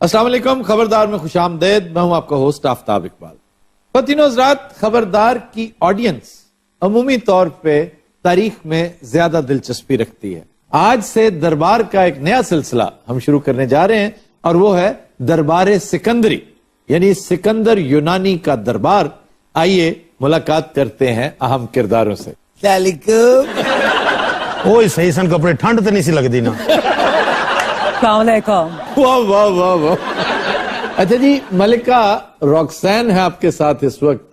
السلام علیکم، خبردار میں خوش آمدید. میں ہوں آپ کا ہوسٹ آفتاب اقبال. خواتین حضرات، خبردار کی آڈینس عمومی طور پہ تاریخ میں زیادہ دلچسپی رکھتی ہے. آج سے دربار کا ایک نیا سلسلہ ہم شروع کرنے جا رہے ہیں اور وہ ہے دربار سکندری، یعنی سکندر یونانی کا دربار. آئیے ملاقات کرتے ہیں اہم کرداروں سے. اوہ صحیح سن کپڑے ٹھنڈ تے نہیں سی لگدی نا. السلام علیکم. واہ واہ واہ واہ. اچھا جی، ملکہ روکسین ہے آپ کے ساتھ اس وقت.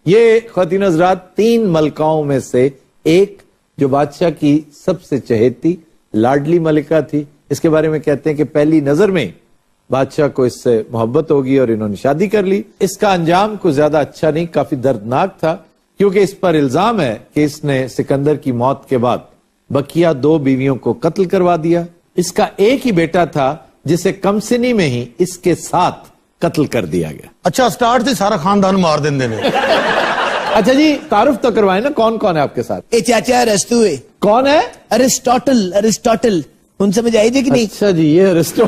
یہ خواتین حضرات 3 ملکاؤں میں سے ایک جو بادشاہ کی سب سے چہیتی لاڈلی ملکہ تھی. اس کے بارے میں کہتے ہیں کہ پہلی نظر میں بادشاہ کو اس سے محبت ہوگی اور انہوں نے شادی کر لی. اس کا انجام کو زیادہ اچھا نہیں، کافی دردناک تھا، کیونکہ اس پر الزام ہے کہ اس نے سکندر کی موت کے بعد بقیہ 2 بیویوں کو قتل کروا دیا. اس کا ایک ہی بیٹا تھا جسے کم سنی میں ہی اس کے ساتھ قتل کر دیا گیا. اچھا سٹارٹ سے سارا خاندان مار دیندے نے. اچھا جی، تعارف تو کروائیں نا، کون کون ہے آپ کے ساتھ؟ اے چاچا ارسطو ہے. کون ہے؟ ارسٹاٹل. ان سمجھ آئی تھی کہ نہیں؟ اچھا جی، یہ ارسطو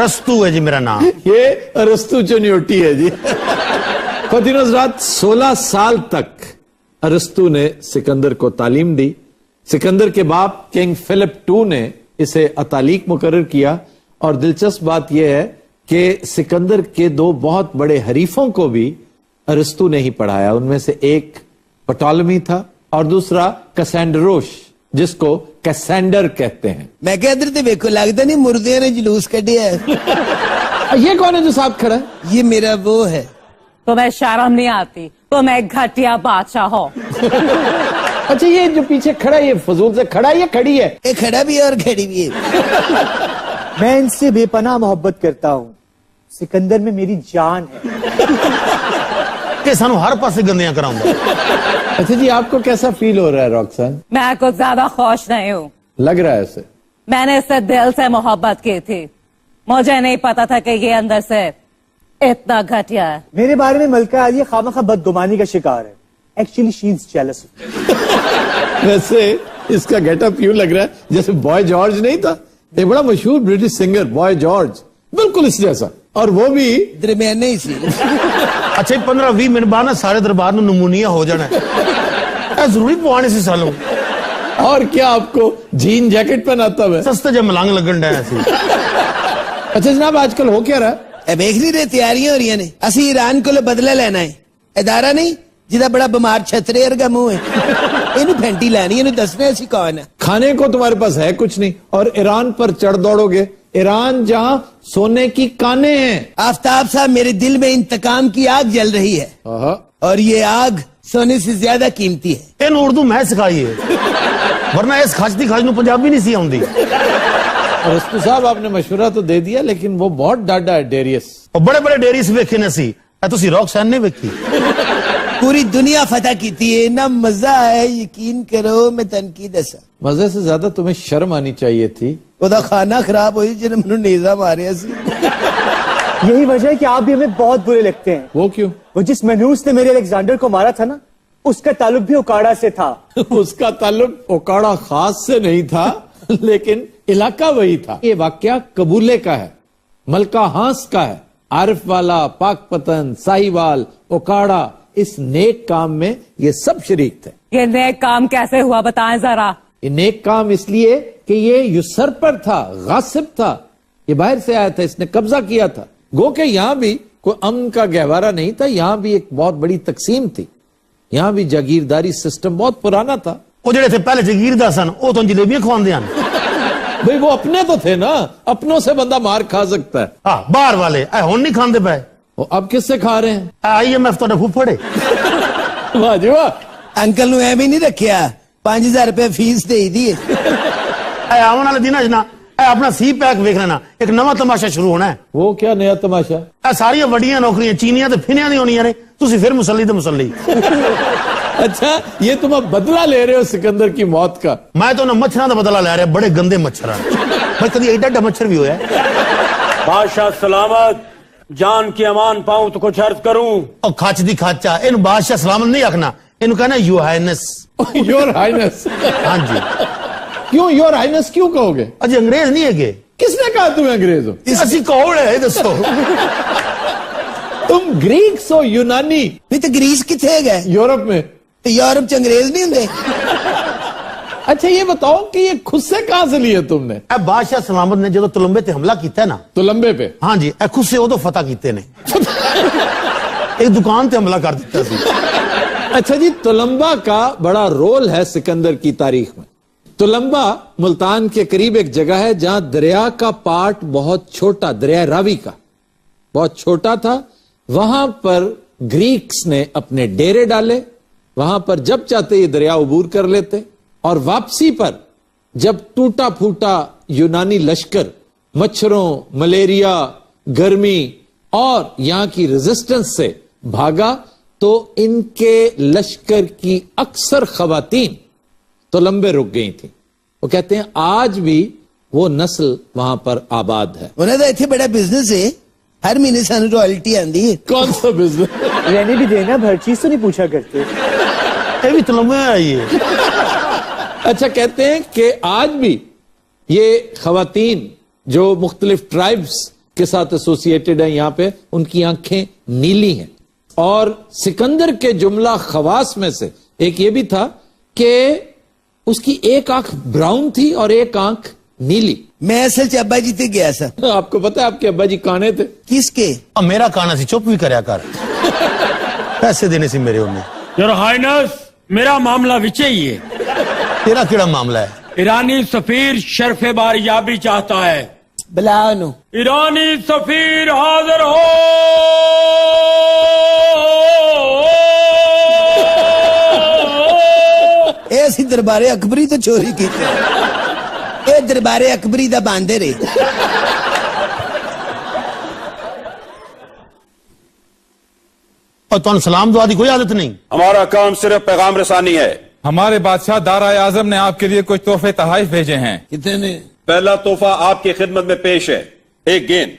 رستو ہے جی میرا نام. یہ ارسطو چنیوٹی ہے جی. خواتین حضرات، 16 سال تک ارسطو نے سکندر کو تعلیم دی. سکندر کے باپ کنگ فلپ II نے اسے اتالیق مقرر کیا. اور دلچسپ بات یہ ہے کہ سکندر کے 2 بہت بڑے حریفوں کو بھی ارسطو نے ہی پڑھایا. ان میں سے ایک پٹالمی تھا اور دوسرا کسینڈروش، جس کو کیسینڈر کہتے ہیں. میں کہ ادھر تے ویکھو، لگتا نہیں مردے نے جلوس کڈیا ہے. یہ کون ہے جو ساتھ کھڑا ہے؟ یہ میرا وہ ہے. تمہیں شرم نہیں آتی؟ تم ایک گھٹیا بادشاہ ہو. اچھا، یہ جو پیچھے کھڑا ہے یہ فضول سے کھڑا ہے یا کھڑی ہے؟ یہ کھڑا بھی ہے اور کھڑی بھی ہے. میں ان سے بے پناہ محبت کرتا ہوں. سکندر میں میری جان ہے. کہ سانو ہر پاسے گندیاں کراؤں گا. اچھا جی، آپ کو کیسا فیل ہو رہا ہے روکسان؟ میں کچھ زیادہ خوش نہیں ہوں. لگ رہا ہے اسے. میں نے اس سے دل سے محبت کی تھی. مجھے نہیں پتا تھا کہ یہ اندر سے اتنا گھٹیا ہے. میرے بارے میں ملکہ عالیہ خامخواہ بدگمانی کا شکار ہے. Actually she is jealous. ویسے اس کا گیٹ اپ یوں لگ رہا ہے جیسے بوائے جارج نہیں تھا، ایک بڑا مشہور برٹش سنگر بوائے جارج، بالکل اس جیسا. اور وہ بھی درمیانے ہی سی. اچھا 15-20 منٹ بعد نا سارے دربار میں نمونیا ہو جانا ہے. اے ضروری پوانے سے سالوں. اور کیا آپ کو جین جیکٹ پہناتا ہے؟ سستے جب ملانگ لگن ڈے ایسی. اچھا جناب، آج کل ہو کیا رہا ہے؟ ویکھ نہیں رہے تیاریاں ہو رہی نے. اسی ایران کو بدلہ لینا ہے. ادارہ نہیں جہاں بڑا بیمار چھترے ارگا منہ ہے، یہ پھینٹی لینی ہے. دسنا اسی کون ہے. کھانے کو تمہارے پاس ہے کچھ نہیں اور ایران پر چڑھ دوڑو گے. ایران جہاں سونے کی کانیں ہیں. آفتاب صاحب، میرے دل میں انتقام کی آگ جل رہی ہے اور یہ آگ سونے سے زیادہ قیمتی ہے. ان اردو میں سکھائی ہے، ورنہ اس کھچتی کھچ نو پنجابی نہیں سی آؤندی. ارسطو صاحب، آپ نے مشورہ تو دے دیا لیکن وہ بہت ڈاڈا ہے ڈیریس. اور بڑے بڑے ڈیریس ویکھے نے سی، اے تسی روکسین نہیں ویکھی. پوری دنیا فتح کی تھی. نہ مزہ ہے، یقین کرو. میں تنقید ایسا مزے سے زیادہ تمہیں شرم آنی چاہیے تھی. خدا کھانا خراب ہوئی جنہوں نے نیزہ مارے سی. یہی وجہ ہے کہ آپ بھی ہمیں بہت برے لگتے ہیں. وہ کیوں؟ وہ جس منوس نے میرے الیگزینڈر کو مارا تھا نا، اس کا تعلق بھی اوکاڑا سے تھا. اس کا تعلق اوکاڑا خاص سے نہیں تھا لیکن علاقہ وہی تھا. یہ واقعہ قبولے کا ہے، ملکہ ہانس کا ہے. عارف والا، پاک پتن، ساہیوال، اوکاڑا، اس نیک کام میں یہ سب شریک تھے. یہ نیک کام کیسے ہوا بتائیں ذرا. یہ نیک کام اس لیے کہ یہ یوسرپر تھا، غاصب تھا. یہ باہر سے آیا تھا، اس نے قبضہ کیا تھا. گو کہ یہاں بھی کوئی امن کا گہوارہ نہیں تھا، یہاں بھی ایک بہت بڑی تقسیم تھی. یہاں بھی جاگیرداری سسٹم بہت پرانا تھا. وہ جڑے تھے پہلے جاگیردار سن، وہ تو جلیبیاں کھواندے ہیں. بھئی وہ اپنے تو تھے نا، اپنوں سے بندہ مار کھا سکتا ہے. ہاں، باہر والے اے ہن نہیں کھاندے پے. وہ اب کس سے کھا رہے ہیں؟ IMF تو پھوپھڑے. واہ جی واہ. انکل نو اے بھی نہیں رکھیا، 5000 روپے فیس دے دی. اے آون والے دن نا اے اپنا سی پیک ویکھ لینا، ایک نواں تماشا شروع ہونا ہے. وہ کیا نیا تماشا؟ اے ساری وڈیاں نوکریاں چینیاں تے پھنیاں دی ہونیاں نے، تسی پھر مسلی تے مسلی. اچھا، یہ تم اب بدلہ لے رہے ہو سکندر کی موت کا؟ میں تو نہ مچھراں دا بدلہ لے رہا، بڑے گندے مچھر ہیں. بھائی کدی ایڈا مچھر بھی ہویا ہے؟ بادشاہ سلامت، جان کی امان پاؤں تو کچھ عرض کروں. اور کھچ دی کھچا، ان بادشاہ سلامت نہیں آکھنا، ان کہنا یو ہائنس. Your Hines. ہاں جی. کیوں یور ہائنس کیوں کہو گے؟ اجی انگریز نہیں ہے کہ کس نے کہا تمہیں انگریز ہو؟ اسی کون ہے دسو؟ تم گریکس ہو، یونانی، نہیں تو گریس کتنے گئے؟ یورپ میں۔ تو یورپ چ انگریز نہیں ہوں؟ اچھا یہ بتاؤ کہ یہ خود سے کہاں سے لیے تم نے؟ اے بادشاہ سلامت نے جدو تلمبے تے حملہ کیتا ہے نا، تلمبے پہ؟ ہاں جی، اے خود سے ادو فتح کیتے نے، ایک دکان تے حملہ کر دیتا سی۔ اچھا جی، تلمبا کا بڑا رول ہے سکندر کی تاریخ میں۔ تلمبا ملتان کے قریب ایک جگہ ہے جہاں دریا کا پارٹ بہت چھوٹا، دریا راوی کا بہت چھوٹا تھا، وہاں پر گریکس نے اپنے ڈیرے ڈالے، وہاں پر جب چاہتے یہ دریا عبور کر لیتے، اور واپسی پر جب ٹوٹا پھوٹا یونانی لشکر مچھروں، ملیریا، گرمی اور یہاں کی ریزسٹنس سے بھاگا تو ان کے لشکر کی اکثر خواتین تلمبے رک گئی تھیں۔ وہ کہتے ہیں آج بھی وہ نسل وہاں پر آباد ہے۔ انہیں تو اتنے بڑا بزنس ہے، ہر مہینے سانو رویلٹی آندی ہے۔ کون سا بزنس؟ رہنے بھی دینا، ہر چیز تو نہیں پوچھا کرتے۔ یہ بھی تلمبے آئی ہے۔ اچھا کہتے ہیں کہ آج بھی یہ خواتین جو مختلف ٹرائبز کے ساتھ ایسوسیٹڈ ہیں یہاں پہ، ان کی آنکھیں نیلی ہیں، اور سکندر کے جملہ خواص میں سے ایک یہ بھی تھا کہ اس کی ایک آنکھ براؤن تھی اور ایک آنکھ نیلی۔ میں اصل چ ابا جی تے گیا سا۔ آپ کو پتا ہے آپ کے ابا جی کانے تھے؟ کس کے؟ اب میرا کانا سی، چپ بھی کریا کر، پیسے دینے سی میرے انہیں۔ یور ہائنس میرا معاملہ وچے ہی ہے، تیرا کیڑا معاملہ ہے؟ ایرانی سفیر شرف باریابی چاہتا ہے۔ بلا نو۔ ایرانی سفیر حاضر ہو۔ اے اسی دربار اکبری تو چوری کی، اے دربار اکبری دا باندے رہے۔ اور تمہیں سلام دعا دی کوئی عادت نہیں؟ ہمارا کام صرف پیغام رسانی ہے۔ ہمارے بادشاہ دارائے اعظم نے آپ کے لیے کچھ تحفے تحائف بھیجے ہیں۔ کتنے نے؟ پہلا تحفہ آپ کی خدمت میں پیش ہے، ایک گیند۔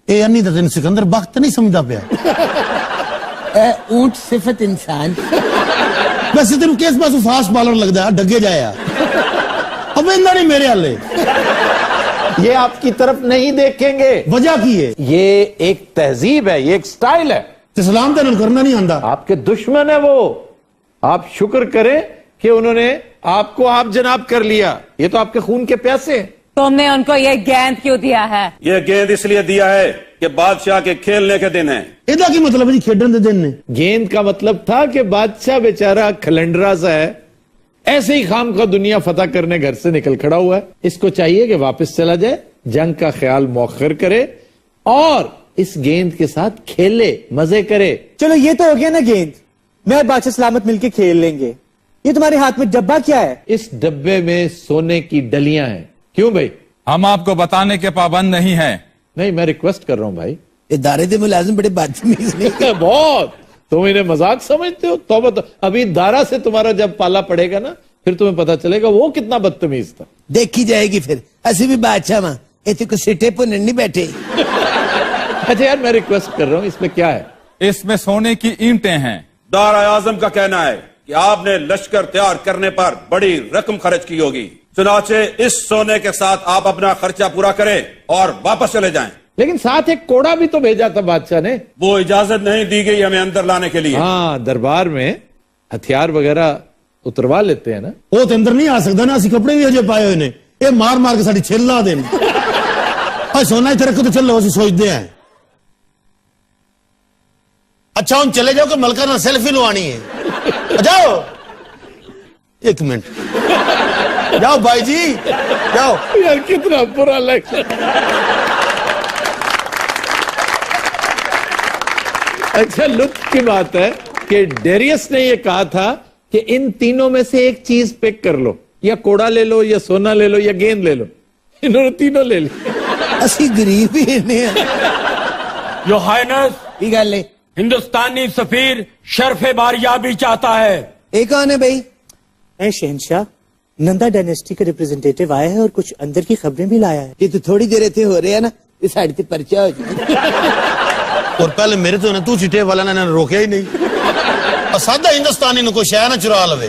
اے انی دا دن سکندر وقت نہیں سمجھا پیا۔ اے اونٹ صفت انسان۔ ویسے تم کس پاس فاسٹ بالر لگتا ہے، ڈگے جایا اب اندر نہیں میرے والے۔ یہ آپ کی طرف نہیں دیکھیں گے، وجہ کی ہے؟ یہ ایک تہذیب ہے، یہ ایک سٹائل ہے۔ تے سلام تے نال کرنا نہیں آندا۔ آپ کے دشمن ہے وہ، آپ شکر کریں کہ انہوں نے آپ کو آپ جناب کر لیا، یہ تو آپ کے خون کے پیاسے ہیں۔ تم نے ان کو یہ گیند کیوں دیا ہے؟ یہ گیند اس لیے دیا ہے کہ بادشاہ کے کھیلنے کے دن ہے۔ ایدا کی مطلب ہے جی کھیڈن دے دن نے؟ گیند کا مطلب تھا کہ بادشاہ بیچارہ کھلنڈرا سا ہے، ایسے ہی خام کا دنیا فتح کرنے گھر سے نکل کھڑا ہوا ہے، اس کو چاہیے کہ واپس چلا جائے، جنگ کا خیال مؤخر کرے اور اس گیند کے ساتھ کھیلے، مزے کرے۔ چلو یہ تو ہو گیا نا گیند، میں اور بادشاہ سلامت مل کے کھیل لیں گے۔ یہ تمہارے ہاتھ میں ڈبہ کیا ہے؟ اس ڈبے میں سونے کی ڈلیاں ہیں۔ کیوں بھائی؟ ہم آپ کو بتانے کے پابند نہیں ہیں۔ نہیں، میں ریکویسٹ کر رہا ہوں بھائی۔ ادارے دے ملازم بڑے بدتمیز نہیں۔ بہت، تم انہیں مذاق سمجھتے ہو؟ توبہ تو ابھی دارا سے تمہارا جب پالا پڑے گا نا پھر تمہیں پتا چلے گا وہ کتنا بدتمیز تھا۔ دیکھی جائے گی پھر، اسی بھی بادشاہ ماں ایتھے کو سٹے پنن نہیں بیٹھے۔ اچھا یار میں ریکویسٹ کر رہا ہوں، اس میں کیا ہے؟ اس میں سونے کی اینٹیں ہیں۔ دارائے اعظم کا کہنا ہے کہ آپ نے لشکر تیار کرنے پر بڑی رقم خرچ کی ہوگی، چنانچہ اس سونے کے ساتھ آپ اپنا خرچہ پورا کریں اور واپس چلے جائیں۔ لیکن ساتھ ایک کوڑا بھی تو بھیجا تھا بادشاہ نے۔ وہ اجازت نہیں دی گئی ہمیں اندر لانے کے لیے۔ ہاں، دربار میں ہتھیار وغیرہ اتروا لیتے ہیں نا۔ وہ تے اندر نہیں آ سکتا نا، اسی کپڑے بھی اجے پائے ہوئے نے، یہ مار مار کے ساڈی چھل لا دین۔ سونا ہی رکھو تو چلو، اسی سوچتے ہیں۔ اچھا ہم چلے جاؤ کہ ملکہ نہ سیلفی لوانی ہے؟ جاؤ ایک منٹ، جاؤ بھائی جی جاؤ۔ یار کتنا برا لگ رہا ہے۔ اچھا لطف کی بات ہے کہ ڈیریس نے یہ کہا تھا کہ ان تینوں میں سے ایک چیز پک کر لو، یا کوڑا لے لو، یا سونا لے لو، یا گیند لے لو۔ انہوں نے تینوں لے لی۔ اسی غریب ہی ہیں۔ یور ہائنس یہ گل ہے۔ ہندوستانی سفیر شرف باریابی چاہتا ہے۔ یہ کون ہے بھائی؟ اے شہنشاہ، نندا ڈائنیسٹی کا ریپرزنٹیٹیو آیا ہے اور کچھ اندر کی خبریں بھی لایا ہے۔ یہ تو تھوڑی دیر اتنے ہو رہے ہیں نا، یہ ساڑھے تے پرچہ ہو جائے۔ اور پہلے میرے تو تو چٹے والا نے روکیا ہی نہیں۔ اور سادہ ہندوستانی نو کوئی شہ نہ چرا لوے۔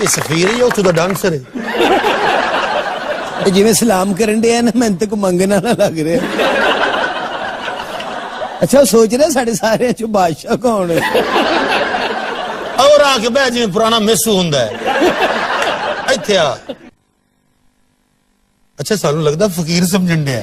ਇਹ ਸਫੀਰ ਹੀ ਉੱਥੋਂ ਦਾ ਡਾਂਸਰ ਹੈ। ਇਹ ਜਿਵੇਂ ਸਲਾਮ ਕਰਨ ਡਿਆ ਨਾ, ਮੈਨੂੰ ਤੇ ਕੋ ਮੰਗਣ ਵਾਲਾ ਲੱਗ ਰਿਹਾ। ਅੱਛਾ, ਉਹ ਸੋਚ ਰਿਹਾ ਸਾਡੇ ਸਾਰਿਆਂ ਚੋਂ ਬਾਦਸ਼ਾਹ ਕੌਣ ਹੈ। ਔਰ ਆ ਕੇ ਬਹਿ ਜਿਵੇਂ ਪੁਰਾਣਾ ਮੇਸੂ ਹੁੰਦਾ ਹੈ। ਇੱਥੇ ਆ। ਅੱਛਾ, ਸਾਨੂੰ ਲੱਗਦਾ ਫਕੀਰ ਸਮਝਣ ਡਿਆ।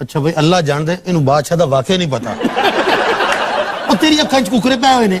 ਅੱਛਾ ਬਈ, ਅੱਲਾ ਜਾਣਦਾ ਇਹਨੂੰ ਬਾਦਸ਼ਾਹ ਦਾ ਵਾਕਿਆ ਨਹੀਂ ਪਤਾ। ਉਹ ਤੇਰੀ ਅੱਖਾਂ 'ਚ ਕੁਕਰੇ ਪਏ ਹੋਏ ਨੇ,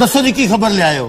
ਦੱਸੋ ਜੀ ਕੀ ਖਬਰ ਲਿਆਏ ਹੋ?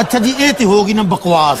ਅੱਛਾ ਜੀ, ਇਹ ਤੇ ਹੋਗੀ ਨਾ ਬਕਵਾਸ।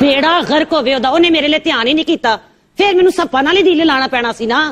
ਬੇੜਾ ਗਰਕ ਹੋਵੇ ਉਹਦਾ, ਉਹਨੇ ਮੇਰੇ ਲਈ ਧਿਆਨ ਹੀ ਨਹੀਂ ਕੀਤਾ। ਫਿਰ ਮੈਨੂੰ ਸੱਪਾਂ ਨਾਲ ਹੀ ਦਿਲ ਲਾਣਾ ਪੈਣਾ ਸੀ ਨਾ।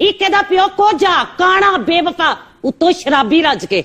ਇੱਕ ਇਹਦਾ ਪਿਓ ਕੋਝਾ ਕਾਣਾ ਬੇਵਫਾ ਉੱਤੋਂ ਸ਼ਰਾਬੀ ਰੱਜ ਕੇ।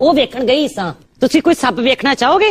ਉਹ ਵੇਖਣ ਗਈ ਸਾਂ। ਤੁਸੀਂ ਕੋਈ ਸੱਪ ਵੇਖਣਾ ਚਾਹੋਗੇ?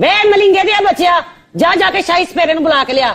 ਵੇ ਮਲਿੰਗੇ ਦੇ ਬੱਚਿਆ ਜਾ ਜਾ ਕੇ ਸ਼ਾਹੀ ਸਪੇਰੇ ਨੂੰ ਬੁਲਾ ਕੇ ਲਿਆ।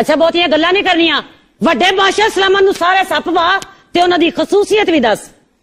ਅੱਛਾ ਬਹੁਤੀਆਂ ਗੱਲਾਂ ਨਹੀਂ ਕਰਨੀਆਂ। ਵੱਡੇ ਬਾਦਸ਼ਾਹ ਸਲਾਮਤ ਨੂੰ ਸਾਰੇ ਸੱਪ ਵਾ ਤੇ ਉਹਨਾਂ ਦੀ ਖਸੂਸੀਅਤ ਵੀ ਦੱਸ।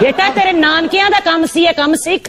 ਬੇਟਾ ਤੇਰੇ ਨਾਨਕਿਆਂ ਦਾ ਕੰਮ ਸੀ ਇਹ ਕੰਮ ਸਿੱਖ।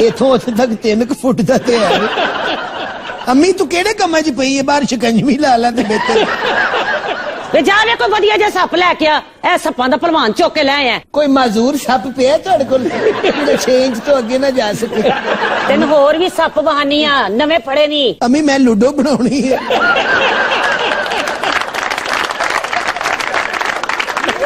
ਇਥੋਂ ਉੱਥੇ ਤੱਕ 3 ਫੁੱਟ ਦਾ ਤੇ ਹੈ। ਅੰਮੀ ਤੂੰ ਕਿਹੜੇ ਕੰਮਾਂ 'ਚ ਪਈ ਹੈ? ਬਾਹਰ ਸ਼ਿਕੰਜਵੀ ਲਾ ਲਾ ਤੇ ਬਿਹਤਰ। ਵੇ ਜਾ ਵੇ ਕੋਈ ਵਧੀਆ ਜਿਹਾ ਸੱਪ ਲੈ ਕੇ ਆ। ਇਹ ਸੱਪਾਂ ਦਾ ਭਲਵਾਨ ਚੁੱਕ ਕੇ ਲੈ ਆਇਆ। ਕੋਈ ਮਾਜ਼ੂਰ ਸੱਪ ਪਿਆ ਤੁਹਾਡੇ ਕੋਲ ਜਿਹੜਾ 6 ਇੰਚ ਤੋਂ ਅੱਗੇ ਨਾ ਜਾ ਸਕੇ? ਤੈਨੂੰ ਹੋਰ ਵੀ ਸੱਪ ਬਹਾਨੀਆਂ ਨਵੇਂ ਫੜੇ ਨਹੀਂ। ਅੰਮੀ ਮੈਂ ਲੂਡੋ ਬਣਾਉਣੀ ਹੈ।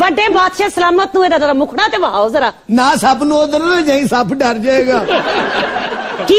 ਵੱਡੇ ਬਾਦਸ਼ਾਹ ਸਲਾਮਤ ਨੂੰ ਇਹਦਾ ਜ਼ਰਾ ਮੁਖੜਾ ਤੇ ਵਹਾਓ ਜ਼ਰਾ। ਨਾ ਸੱਪ ਨੂੰ ਉਧਰ ਨਾ ਜਾਈ, ਸੱਪ ਡਰ ਜਾਏਗਾ। ਕੀ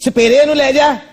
ਸਪੇਰੇ ਨੂੰ ਲੈ ਜਾ,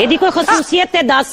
ਇਹਦੀ ਕੋਈ ਖਸੂਸੀਅਤ ਤੇ ਦੱਸ।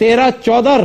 13-14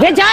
ਵੇ ਜਾ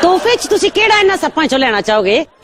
ਤੋਹਫੇ ਚ ਤੁਸੀਂ ਕਿਹੜਾ ਇਹਨਾਂ ਸੱਪਾਂ ਚੋਂ ਲੈਣਾ ਚਾਹੋਗੇ?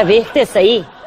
ਇਹ ਵੇਖ ਤੇ ਸਹੀ।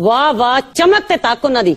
ਵਾਹ ਵਾਹ ਚਮਕ ਤੇ ਤੱਕ ਉਹਨਾਂ ਦੀ।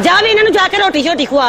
ਜਾ ਵੀ ਇਹਨਾਂ ਨੂੰ ਜਾ ਕੇ ਰੋਟੀ ਛੋਟੀ ਖਵਾ।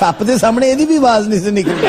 ਸੱਪ ਦੇ ਸਾਹਮਣੇ ਇਹਦੀ ਵੀ ਆਵਾਜ਼ ਨਹੀਂ ਸੀ ਨਿਕਲਦੀ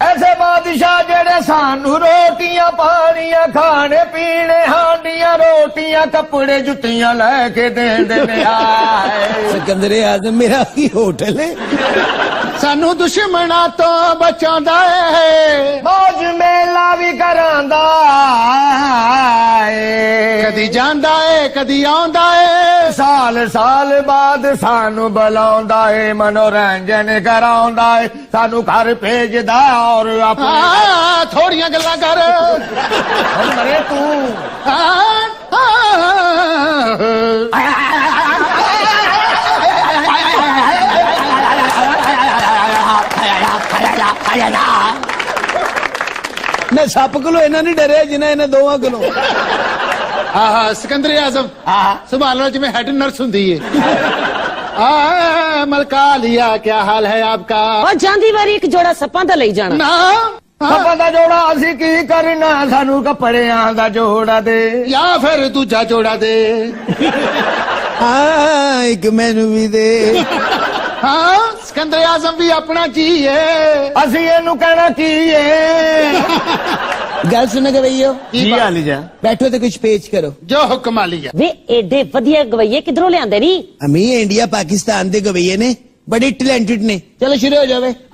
ਐਸੇ ਬਾਦਸ਼ਾਹ ਜਿਹੜੇ ਸਾਨੂੰ ਰੋਟੀਆਂ ਪਾਣੀਆਂ ਖਾਣੇ ਪੀਣੇ ਹਾਂਡੀਆਂ ਰੋਟੀਆਂ ਕੱਪੜੇ ਜੁੱਤੀਆਂ ਲੈ ਕੇ ਦੇਂਦੇ ਨੇ ਆਏ ਸਿਕੰਦਰ ਆਜ਼ਮ ਮੇਰਾ ਕੀ ਹੋਟਲ ਹੈ ਸਾਨੂੰ ਦੁਸ਼ਮਣਾਂ ਤੋਂ ਬਚਾਉਂਦਾ ਏ ਮੌਜ ਮੇਲਾ ਵੀ ਕਰਾਂਦਾ ਏ ਕਦੀ ਜਾਂਦਾ ਏ ਕਦੀ ਆਉਂਦਾ ਏ ਸਾਲ ਸਾਲ ਬਾਅਦ ਸਾਨੂੰ ਬੁਲਾਉਂਦਾ ਏ ਮਨੋਰੰਜਨ ਕਰਾਉਂਦਾ ਏ ਸਾਨੂੰ ਘਰ ਭੇਜਦਾ ਔਰ ਆਪਣੇ ਥੋੜੀਆਂ ਗੱਲਾਂ ਕਰ ਹੁਣ ਮਰੇ ਤੂੰ ਮੈਂ ਸੱਪ ਕੋਲੋਂ ਇਹਨਾਂ ਨਹੀਂ ਡਰਿਆ ਜਿਨ੍ਹਾਂ ਇਹਨਾਂ ਦੋਵਾਂ ਕੋਲੋਂ ਆਹ ਸਿਕੰਦਰ ਆਜ਼ਮ ਸੰਭਾਲ ਲੋ ਜਿਵੇਂ ਹੈਡ ਨਰਸ ਹੁੰਦੀ ਏ ਮਲਕਾ ਲਿਆ ਕੀ ਹਾਲ ਹੈ ਆਪਕਾ ਉਹ ਜਾਂਦੀ ਵਾਰੀ ਇੱਕ ਜੋੜਾ ਸੱਪਾਂ ਦਾ ਲਈ ਜਾਣਾ ਨਾ ਸੱਪਾਂ ਦਾ ਜੋੜਾ ਅਸੀਂ ਕੀ ਕਰਨਾ ਸਾਨੂੰ ਕੱਪੜਿਆਂ ਦਾ ਜੋੜਾ ਦੇ ਜਾਂ ਫਿਰ ਦੂਜਾ ਜੋੜਾ ਦੇ ਹਾਂ ਇੱਕ ਮੈਨੂੰ ਵੀ ਦੇ ਹਾਂ ਸਿਕੰਦਰ ਆਜ਼ਮ ਵੀ ਆਪਣਾ ਜੀ ਏ ਅਸੀਂ ਇਹਨੂੰ ਕਹਿਣਾ ਕੀ ਏ ਗੱਲ ਸੁਣ ਗਵਈਓ ਜੀ ਹਾਲ ਜਾ ਬੈਠੋ ਤੇ ਕੁਝ ਪੇਸ਼ ਕਰੋ ਜੋ ਹੁਕਮ ਆਲੀਆ ਵੇ ਏਡੇ ਵਧੀਆ ਗਵਈਏ ਕਿਧਰੋਂ ਲਿਆਂਦੇ ਨੀ ਅਮੀ ਇੰਡੀਆ ਪਾਕਿਸਤਾਨ ਦੇ ਗਵਈਏ ਨੇ ਬੜੇ ਟੈਲੈਂਟਡ ਨੇ ਚਲੋ ਸ਼ੁਰੂ ਹੋ ਜਾਵੇ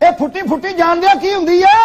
ਇਹ ਫੁੱਟੀ ਫੁੱਟੀ ਜਾਣਦੇ ਕੀ ਹੁੰਦੀ ਹੈ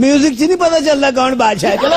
ਮਿਊਜ਼ਿਕ 'ਚ ਨਹੀਂ ਪਤਾ ਚੱਲਦਾ ਕੌਣ ਬਾਦਸ਼ਾਹ ਹੈ ਚਲੋ